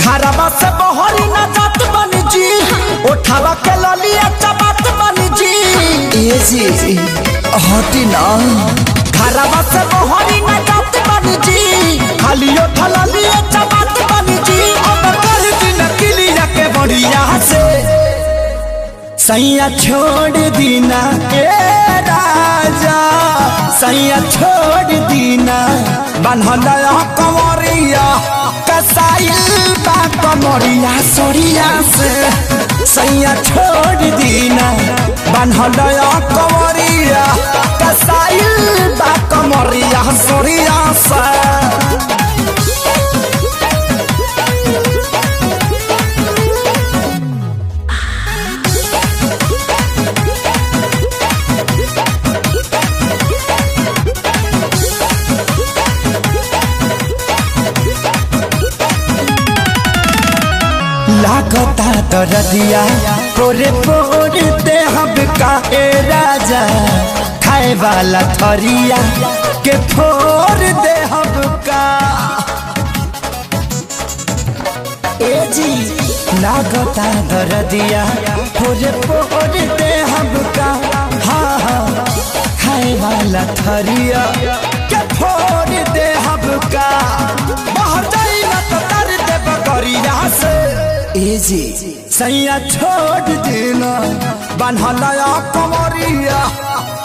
घरवा से बहरी न जात बनी जी, उठावा के ललिया चबात बनी जी। ए जी हटी ना, घरवा से बहरी न जात बनी जी, खाली उठा ललिया चबात बनी जी। अब कर दिन किलिया के बढ़िया से सैया छोड़ दीना के राजा, सैया छोड़ दीना बन्हल कमरिया कसाइल बा कमरिया सरिया से। सैया छोड़ दीना बन्हल कमरिया कसाइल बा कमरिया सरिया से। लागता दरदिया पोरे पोरे ते हम का ए राजा, खाए वाला थरिया के फोर दे हम का। ए जी लागता दरदिया पोरे पोरे ते हम का, हाँ हाँ खाए वाला थरिया के फोर दे हम का। बाहर जाइला तो तर दे बकरिया से। ए जी सैया छोड़ देना बन्हल कमरिया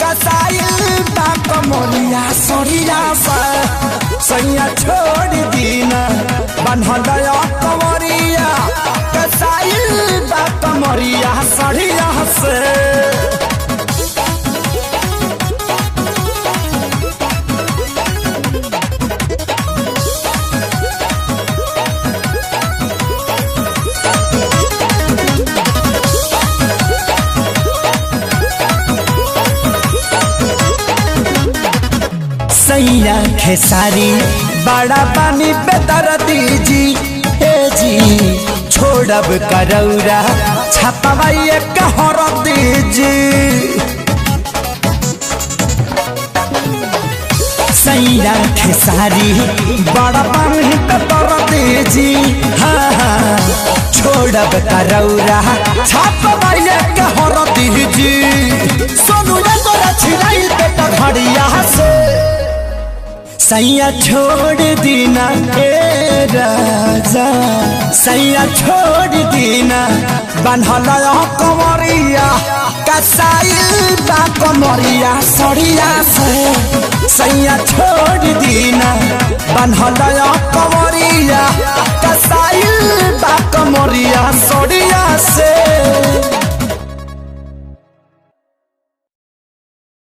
कसाइल बा कमरिया सरिया से। सैया छोड़ देना बन्हल कमरिया कसाइल बा कमरिया सरिया से। सैया खेसारी बड़ा पानी बेदर्दी जी। ए जी छोड़ब करौरा छपवाइए कहर दीजी। सैया खेसारी बड़ा पानी बेदर्दी जी, हाँ हाँ छोड़ब करौरा छपवाइए कहर दीजी। सोनू ने तोरा छिलाई बेटा घड़िया से। सैया छोड़ दीना ए राजा, सैया छोड़ दीना बन्हल कमरिया कसाइल बा कमरिया सरिया से। सैया छोड़ दीना बन्हल कमरिया कसाइल बा कमरिया सरिया से।